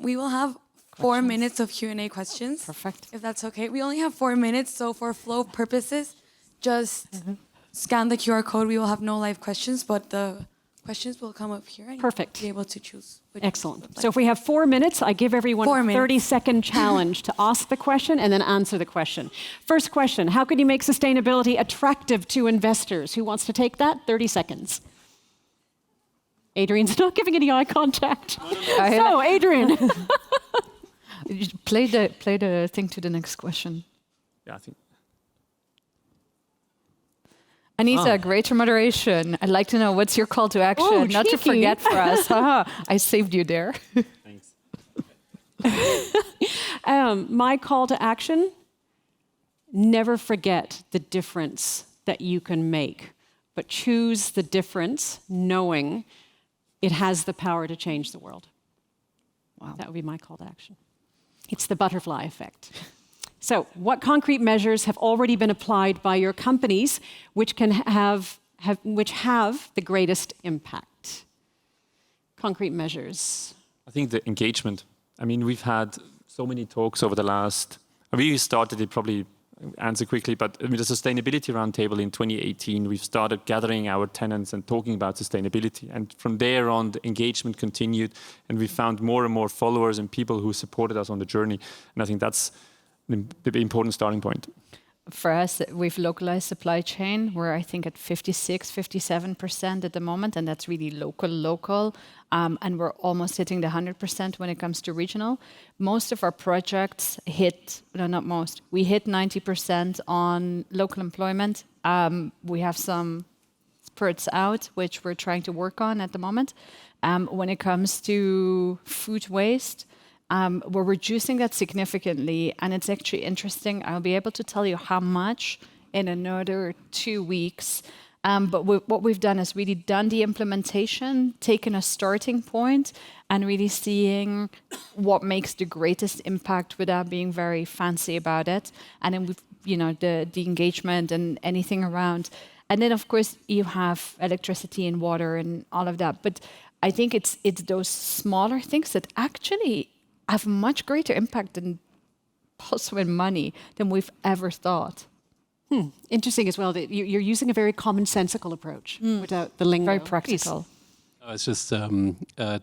We will have 4 minutes of Q&A questions. Perfect. If that's okay. We only have 4 minutes, so for flow purposes, just scan the QR code. We will have no live questions, but the questions will come up here. And Perfect. You'll be able to choose. Excellent. So if we have 4 minutes, I give everyone a 30-second challenge to ask the question and then answer the question. First question, how can you make sustainability attractive to investors? Who wants to take that? 30 seconds. Adrian's not giving any eye contact. So, Adrian. Play the thing to the next question. Yeah, I think. Anita, greater moderation. I'd like to know, what's your call to action? Oh, Not to cheeky. forget for us. Haha, I saved you there. Thanks. My call to action, never forget the difference that you can make, but choose the difference knowing it has the power to change the world. Wow. That would be my call to action. It's the butterfly effect. So, what concrete measures have already been applied by your companies which have the greatest impact? Concrete measures. I think the engagement. I mean, we've had so many talks over the last. We started it probably. Answer quickly, but I mean, the Sustainability Roundtable in 2018, we've started gathering our tenants and talking about sustainability. And from there on, the engagement continued, and we found more and more followers and people who supported us on the journey. And I think that's the important starting point. For us, we've localized supply chain. We're, I think, at 56, 57% at the moment, and that's really local. And we're almost hitting the 100% when it comes to regional. Most of our projects we hit 90% on local employment. We have some spurts out, which we're trying to work on at the moment. When it comes to food waste, we're reducing that significantly, and it's actually interesting. I'll be able to tell you how much in another 2 weeks. But what we've done is really done the implementation, taken a starting point, and really seeing what makes the greatest impact without being very fancy about it. And then we've, the engagement and anything around. And then, of course, you have electricity and water and all of that. But I think it's those smaller things that actually have much greater impact than also in money than we've ever thought. Interesting as well that you're using a very commonsensical approach without the lingo. Very practical. I was just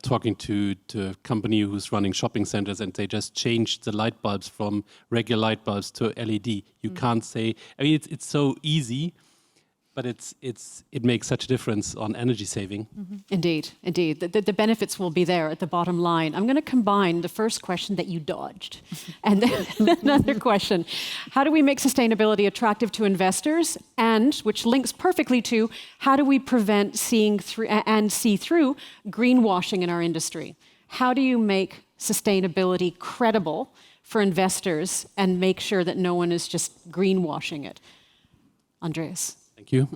talking to a company who's running shopping centers, and they just changed the light bulbs from regular light bulbs to LED. You can't say, I mean, it's so easy, but it makes such a difference on energy saving. Indeed. The benefits will be there at the bottom line. I'm going to combine the first question that you dodged and then another question. How do we make sustainability attractive to investors? And, which links perfectly to, how do we prevent see through greenwashing in our industry? How do you make sustainability credible for investors and make sure that no one is just greenwashing it? Andreas. Thank you.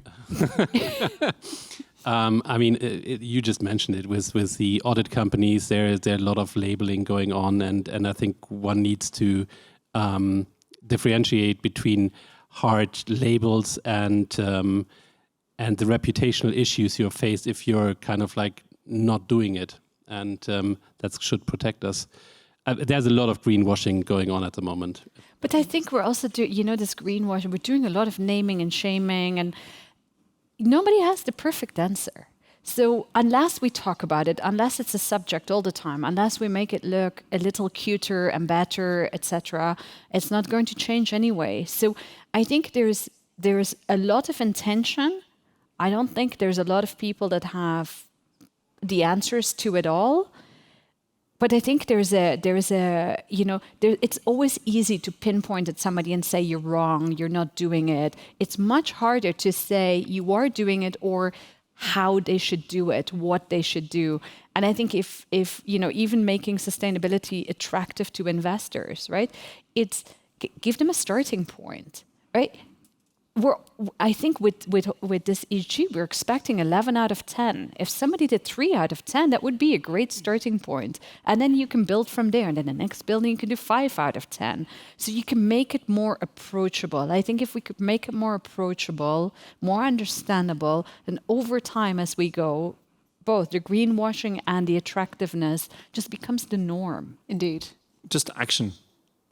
I mean, you just mentioned it with the audit companies. There are a lot of labeling going on, and I think one needs to differentiate between hard labels and the reputational issues you're faced if you're kind of like not doing it, and that should protect us. There's a lot of greenwashing going on at the moment. But I think we're also doing, this greenwashing, we're doing a lot of naming and shaming, and nobody has the perfect answer. So unless we talk about it, unless it's a subject all the time, unless we make it look a little cuter and better, etc., it's not going to change anyway. So I think there's a lot of intention. I don't think there's a lot of people that have the answers to it all. But I think it's always easy to pinpoint at somebody and say, you're wrong, you're not doing it. It's much harder to say you are doing it or how they should do it, what they should do. And I think if even making sustainability attractive to investors, right? It's give them a starting point, right? I think with this ESG, we're expecting 11 out of 10. If somebody did 3 out of 10, that would be a great starting point. And then you can build from there. And then the next building, you can do 5 out of 10. So you can make it more approachable. I think if we could make it more approachable, more understandable, then over time as we go, both the greenwashing and the attractiveness just becomes the norm. Indeed. Just action.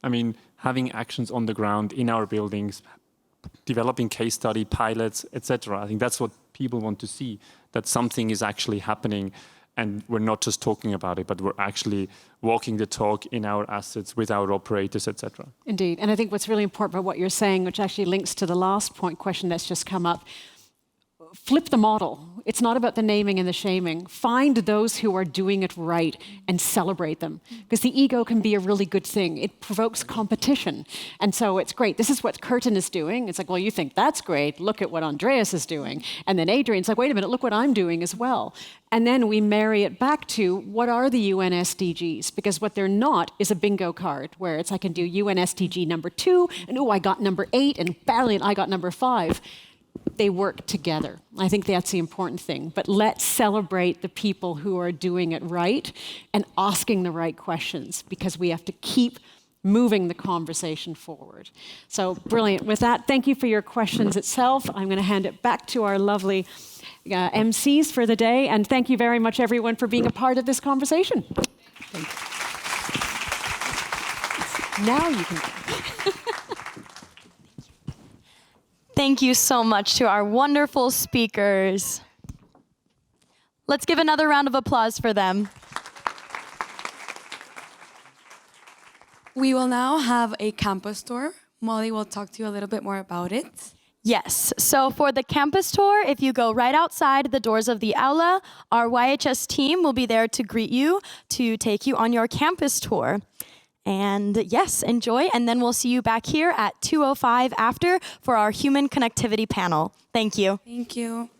I mean, having actions on the ground in our buildings, developing case study pilots, etc. I think that's what people want to see, that something is actually happening and we're not just talking about it, but we're actually walking the talk in our assets with our operators, etc. Indeed. And I think what's really important about what you're saying, which actually links to the last question that's just come up, flip the model. It's not about the naming and the shaming. Find those who are doing it right and celebrate them. Because the ego can be a really good thing. It provokes competition. And so it's great. This is what Curtin is doing. It's like, well, you think that's great. Look at what Andreas is doing. And then Adrian's like, wait a minute, look what I'm doing as well. And then we marry it back to what are the UN SDGs? Because what they're not is a bingo card where it's I can do UN SDG number 2, and oh, I got number 8, and brilliant, I got number 5. They work together. I think that's the important thing. But let's celebrate the people who are doing it right and asking the right questions, because we have to keep moving the conversation forward. So brilliant. With that, thank you for your questions itself. I'm going to hand it back to our lovely MCs for the day. And thank you very much, everyone, for being a part of this conversation. Now you can. Thank you so much to our wonderful speakers. Let's give another round of applause for them. We will now have a campus tour. Molly will talk to you a little bit more about it. Yes, so for the campus tour, if you go right outside the doors of the aula, our YHS team will be there to greet you, to take you on your campus tour. And yes, enjoy, and then we'll see you back here at 2:05 after for our human connectivity panel. Thank you. Thank you.